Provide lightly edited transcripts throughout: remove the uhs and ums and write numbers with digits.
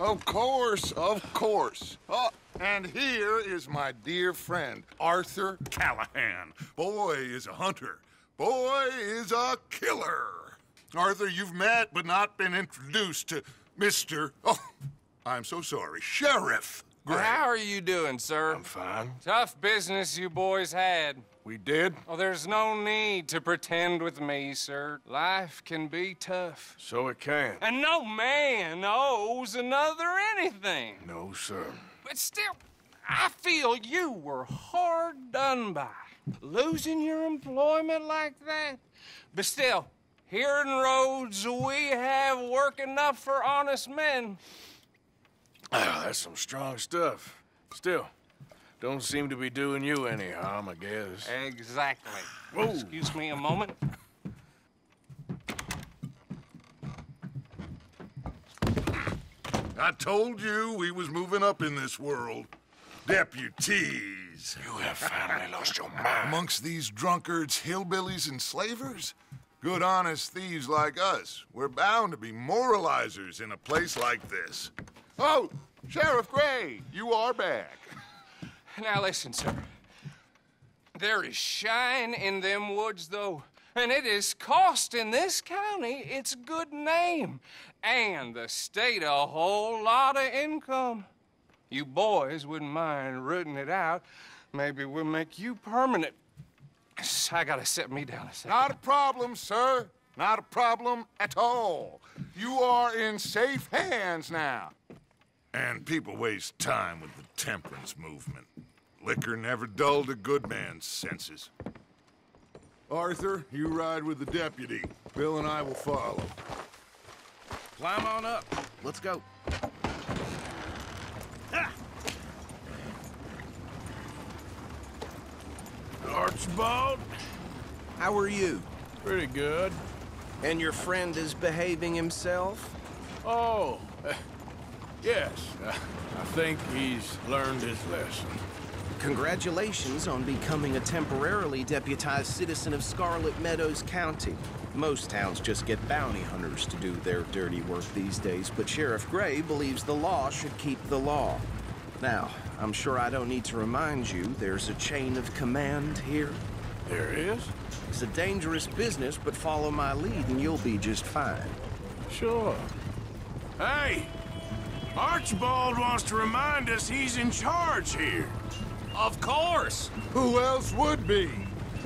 Of course, of course. Oh, and here is my dear friend, Arthur Callahan. Boy is a hunter. Boy is a killer. Arthur, you've met but not been introduced to Mr. Oh, I'm so sorry, Sheriff Gray. How are you doing, sir? I'm fine. Tough business you boys had. We did? Oh, there's no need to pretend with me, sir. Life can be tough. So it can. And no man owes another anything. No, sir. But still, I feel you were hard done by. Losing your employment like that. But still, here in Rhodes, we have work enough for honest men. Oh, that's some strong stuff. Still, don't seem to be doing you any harm, I guess. Exactly. Whoa. Excuse me a moment. I told you we was moving up in this world. Deputies. You have finally lost your mind. Amongst these drunkards, hillbillies, and slavers? Good, honest thieves like us. We're bound to be moralizers in a place like this. Oh, Sheriff Gray, you are back. Now listen, sir. There is shine in them woods, though, and it is costing this county its good name and the state a whole lot of income. You boys wouldn't mind rooting it out. Maybe we'll make you permanent. I gotta sit me down a second. Not a problem, sir. Not a problem at all. You are in safe hands now. And people waste time with the temperance movement. Liquor never dulled a good man's senses. Arthur, you ride with the deputy. Bill and I will follow. Climb on up. Let's go. Archibald? How are you? Pretty good. And your friend is behaving himself? Oh, yes. I think he's learned his lesson. Congratulations on becoming a temporarily deputized citizen of Scarlet Meadows County. Most towns just get bounty hunters to do their dirty work these days, but Sheriff Gray believes the law should keep the law. Now, I'm sure I don't need to remind you, there's a chain of command here. There is? It's a dangerous business, but follow my lead and you'll be just fine. Sure. Hey! Archibald wants to remind us he's in charge here. Of course. Who else would be?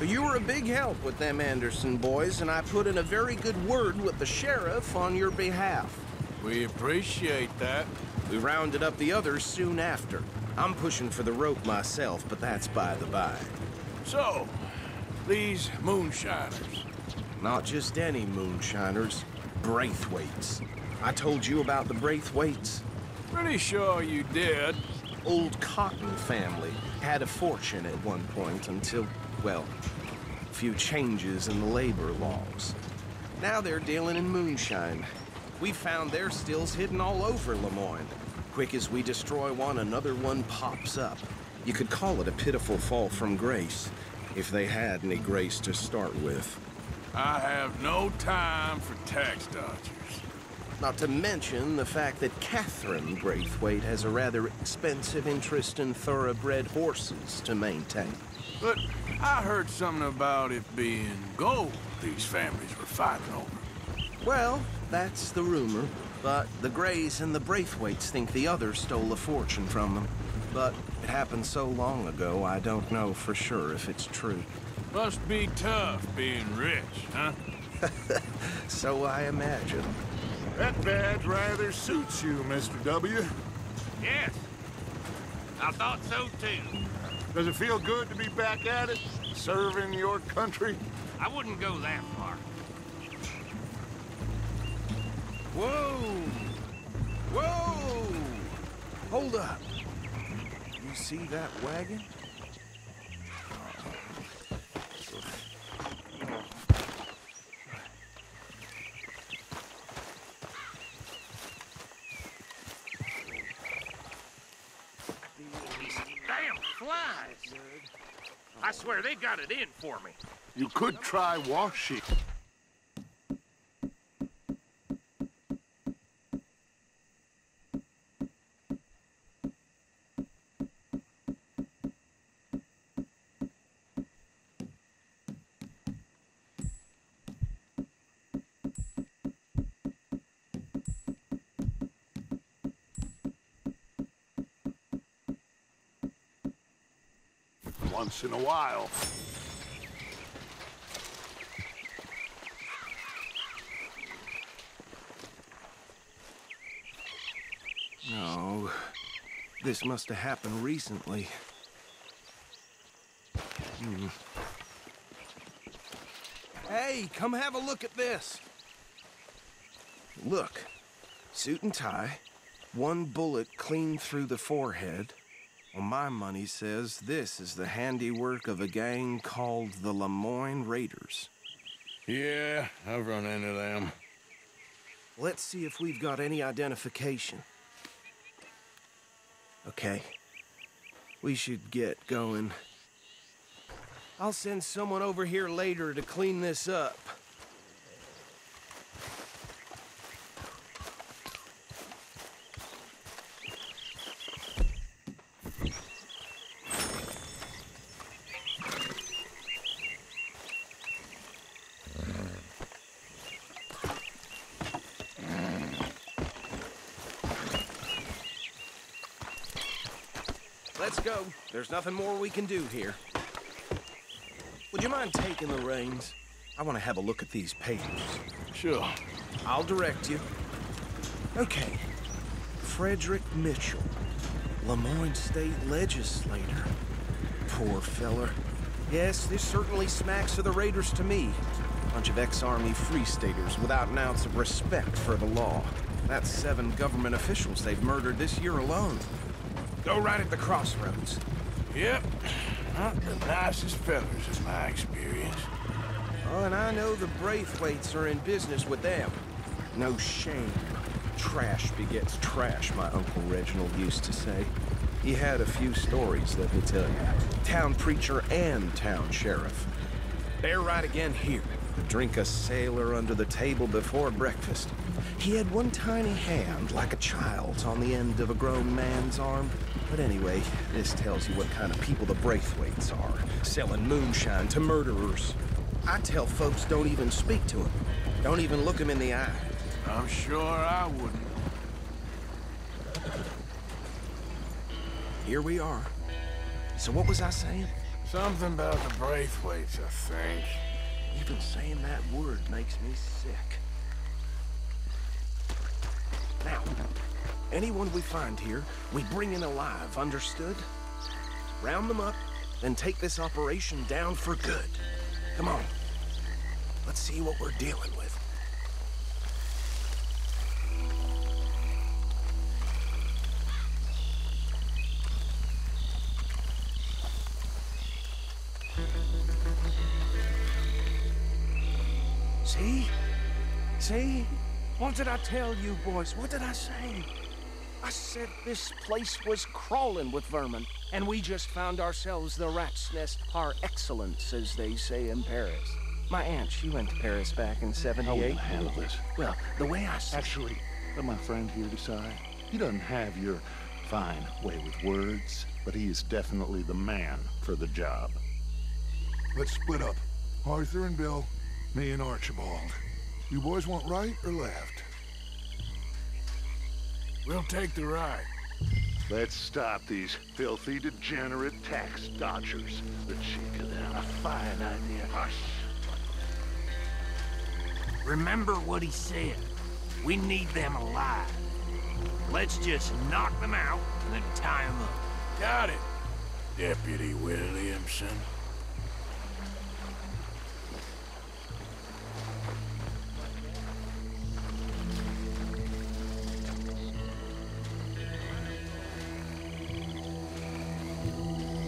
You were a big help with them Anderson boys, and I put in a very good word with the sheriff on your behalf. We appreciate that. We rounded up the others soon after. I'm pushing for the rope myself, but that's by the by. So, these moonshiners. Not just any moonshiners, Braithwaites. I told you about the Braithwaites. Pretty sure you did. Old Cotton family had a fortune at one point until, well, a few changes in the labor laws. Now they're dealing in moonshine. We found their stills hidden all over Lemoyne. Quick as we destroy one, another one pops up. You could call it a pitiful fall from grace, if they had any grace to start with. I have no time for tax dodgers. Not to mention the fact that Catherine Braithwaite has a rather expensive interest in thoroughbred horses to maintain. But I heard something about it being gold these families were fighting over. Well, that's the rumor. But the Grays and the Braithwaites think the others stole a fortune from them. But it happened so long ago, I don't know for sure if it's true. Must be tough being rich, huh? So I imagine. That badge rather suits you, Mr. W. Yes. I thought so, too. Does it feel good to be back at it? Serving your country? I wouldn't go that far. Whoa! Whoa! Hold up. You see that wagon? Damn flies! I swear they got it in for me. You could try washing. once in a while. No, this must have happened recently. Hey, come have a look at this. Look, suit and tie, one bullet clean through the forehead. Well, my money says this is the handiwork of a gang called the Lemoyne Raiders. Yeah, I've run into them. Let's see if we've got any identification. Okay, we should get going. I'll send someone over here later to clean this up. Let's go. There's nothing more we can do here. Would you mind taking the reins? I want to have a look at these papers. Sure. I'll direct you. Okay. Frederick Mitchell, Lemoyne State Legislator. Poor feller. Yes, this certainly smacks of the Raiders to me. Bunch of ex-Army Free Staters without an ounce of respect for the law. That's 7 government officials they've murdered this year alone. Go right at the crossroads. Yep. Not the nicest fellas in my experience. Oh, and I know the Braithwaites are in business with them. No shame. Trash begets trash, my Uncle Reginald used to say. He had a few stories, let me tell you. Town preacher and town sheriff. They're right again here. Drink a sailor under the table before breakfast. He had one tiny hand, like a child's, on the end of a grown man's arm. But anyway, this tells you what kind of people the Braithwaites are. Selling moonshine to murderers. I tell folks don't even speak to him. Don't even look him in the eye. I'm sure I wouldn't. Here we are. So what was I saying? Something about the Braithwaites, I think. Even saying that word makes me sick. Now, anyone we find here, we bring in alive, understood? Round them up, then take this operation down for good. Come on. Let's see what we're dealing with. See? See? What did I tell you, boys? What did I say? I said this place was crawling with vermin, and we just found ourselves the rat's nest par excellence, as they say in Paris. My aunt, she went to Paris back in '78. I will handle this. Well, the way I see Actually, let my friend here decide. He doesn't have your fine way with words, but he is definitely the man for the job. Let's split up. Arthur and Bill, me and Archibald. You boys want right or left? We'll take the right. Let's stop these filthy, degenerate tax dodgers. The chief of them. A fine idea. Hush. Remember what he said. We need them alive. Let's just knock them out and then tie them up. Got it, Deputy Williamson.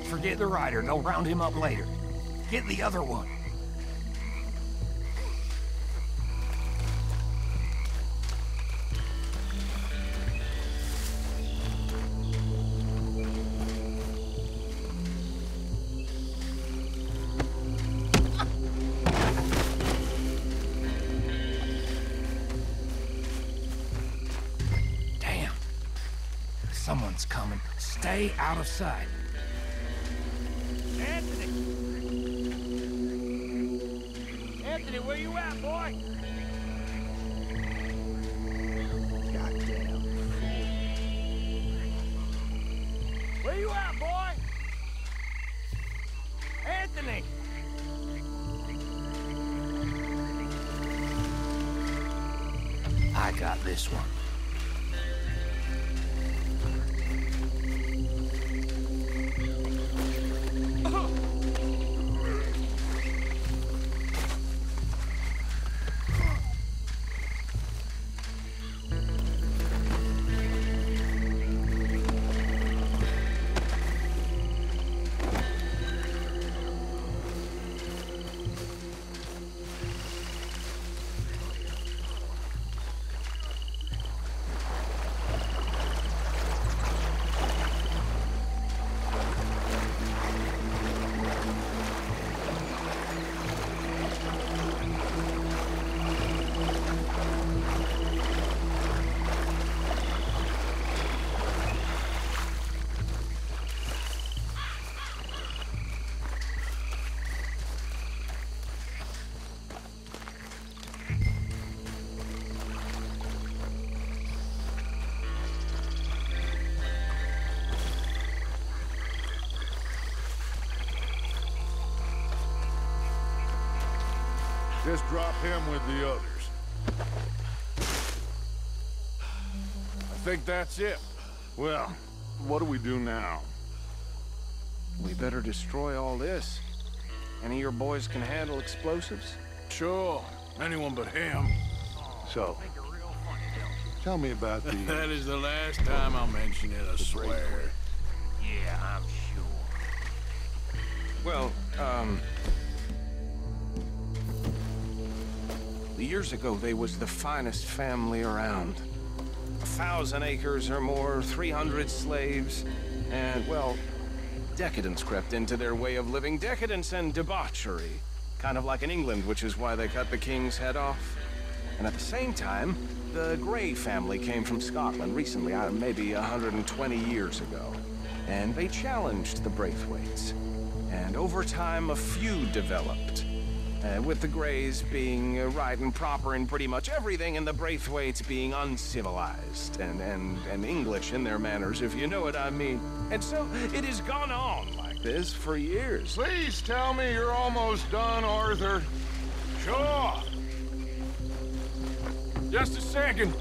Forget the rider. They'll round him up later. Get the other one. Damn. Someone's coming. Stay out of sight. Anthony! Anthony, where you at, boy? Goddamn fool. Where you at, boy? happening? I got this one. Just drop him with the others. I think that's it. Well, what do we do now? We better destroy all this. Any of your boys can handle explosives? Sure. Anyone but him. So, tell me about the... That is the last time I'll mention it, I swear. Yeah, I'm sure. Well, years ago, they was the finest family around. 1,000 acres or more, 300 slaves, and, well, decadence crept into their way of living. Decadence and debauchery. Kind of like in England, which is why they cut the king's head off. And at the same time, the Grey family came from Scotland recently, maybe 120 years ago. And they challenged the Braithwaites. And over time, a feud developed. With the Greys being right and proper in pretty much everything, and the Braithwaites being uncivilized and English in their manners, if you know what I mean. And so it has gone on like this for years. Please tell me you're almost done, Arthur. Sure. Just a second.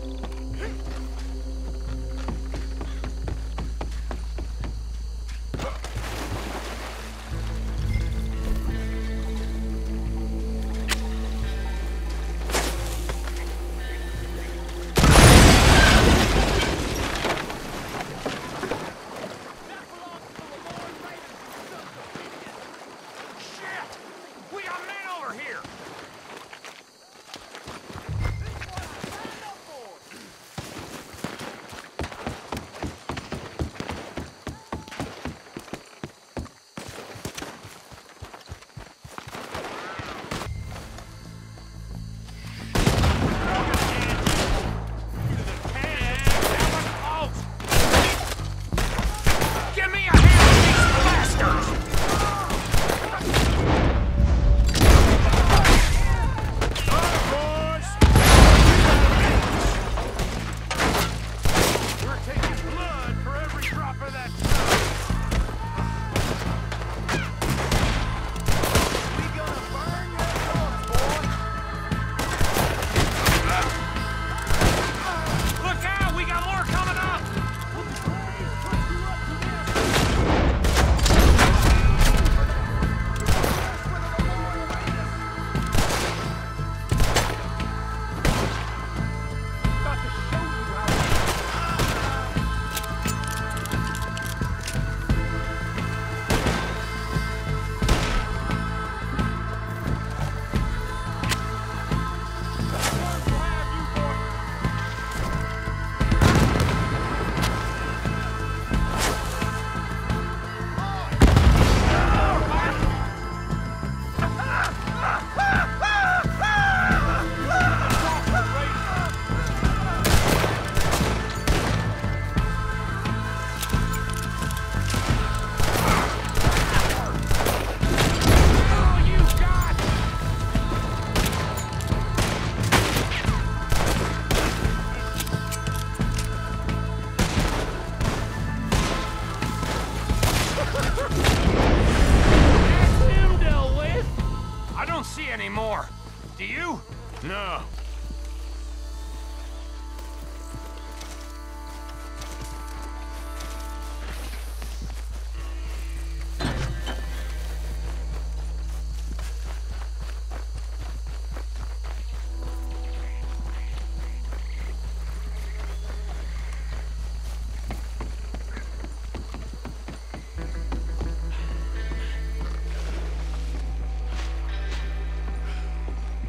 No.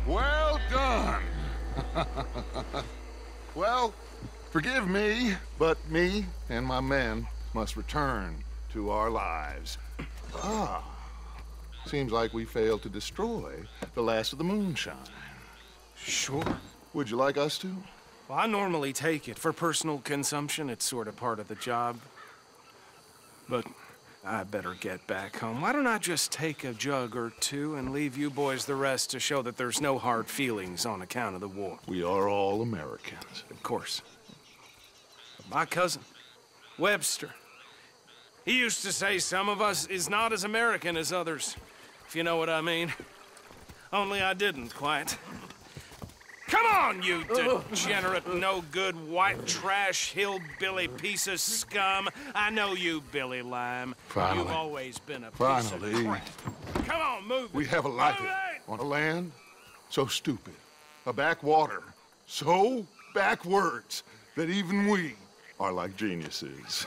Well done. Well, forgive me, but me and my men must return to our lives. Seems like we failed to destroy the last of the Moonshine. Sure. Would you like us to? Well, I normally take it. For personal consumption, it's sort of part of the job. But I better get back home. Why don't I just take a jug or two and leave you boys the rest to show that there's no hard feelings on account of the war? We are all Americans. Of course. But my cousin, Webster, he used to say some of us is not as American as others, if you know what I mean. Only I didn't quite. Come on, you degenerate, no-good, white trash, hillbilly piece of scum. I know you, Billy Lime. Finally. You've always been a piece Finally. of crap. Come on, move it. We have a life Move it! on a land so stupid, a backwater so backwards that even we are like geniuses.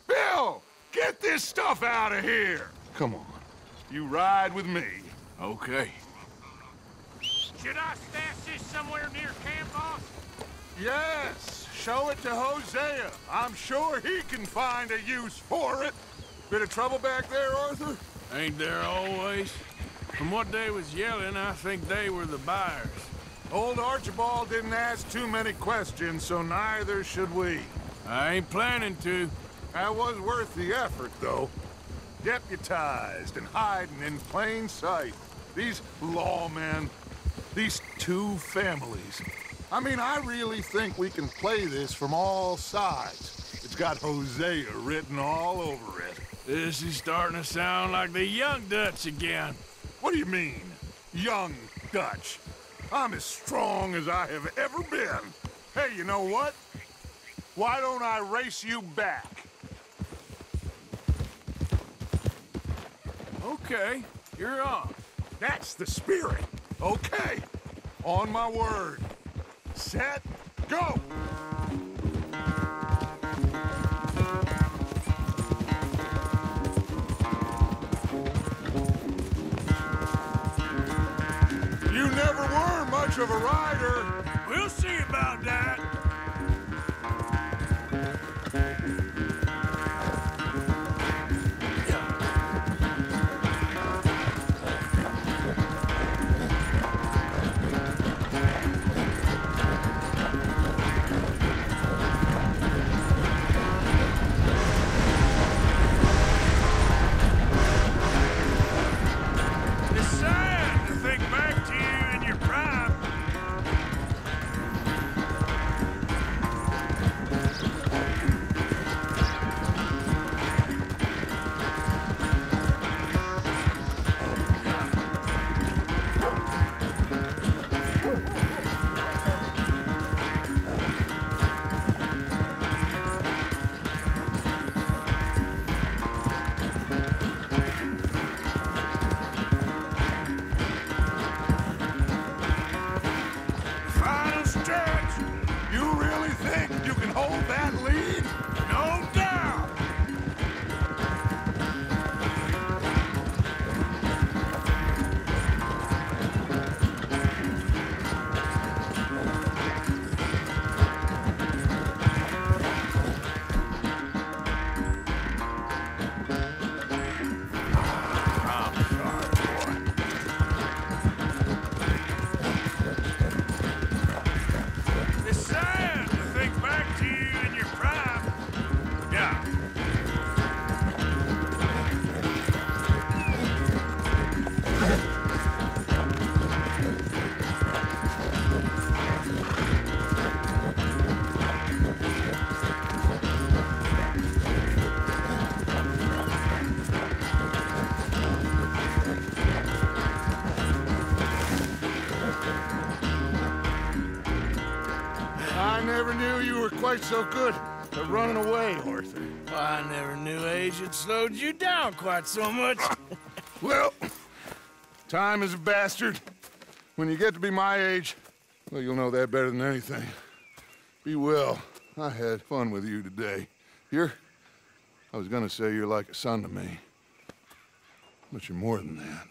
Bill, get this stuff out of here. Come on, you ride with me. Okay. Should I stash this somewhere near camp, boss? Yes, show it to Hosea. I'm sure he can find a use for it. Bit of trouble back there, Arthur? Ain't there always? From what they was yelling, I think they were the buyers. Old Archibald didn't ask too many questions, so neither should we. I ain't planning to. That was worth the effort, though. Deputized and hiding in plain sight. These lawmen, these two families. I mean, I really think we can play this from all sides. It's got Hosea written all over it. This is starting to sound like the Young Dutch again. What do you mean, young Dutch? I'm as strong as I have ever been. Hey, you know what? Why don't I race you back? Okay, you're on. That's the spirit. Okay, on my word. Set, go! You never were much of a rider. We'll see about that. It's sad to think back to you in your prime. Final stretch. You really think you can hold that lead? No doubt. It's sad to think back to you in your prime. never knew you were quite so good at running away, Arthur. Well, I never knew age had slowed you down quite so much. Well, time is a bastard. When you get to be my age, well, you'll know that better than anything. Be well. I had fun with you today. I was gonna say you're like a son to me, but you're more than that.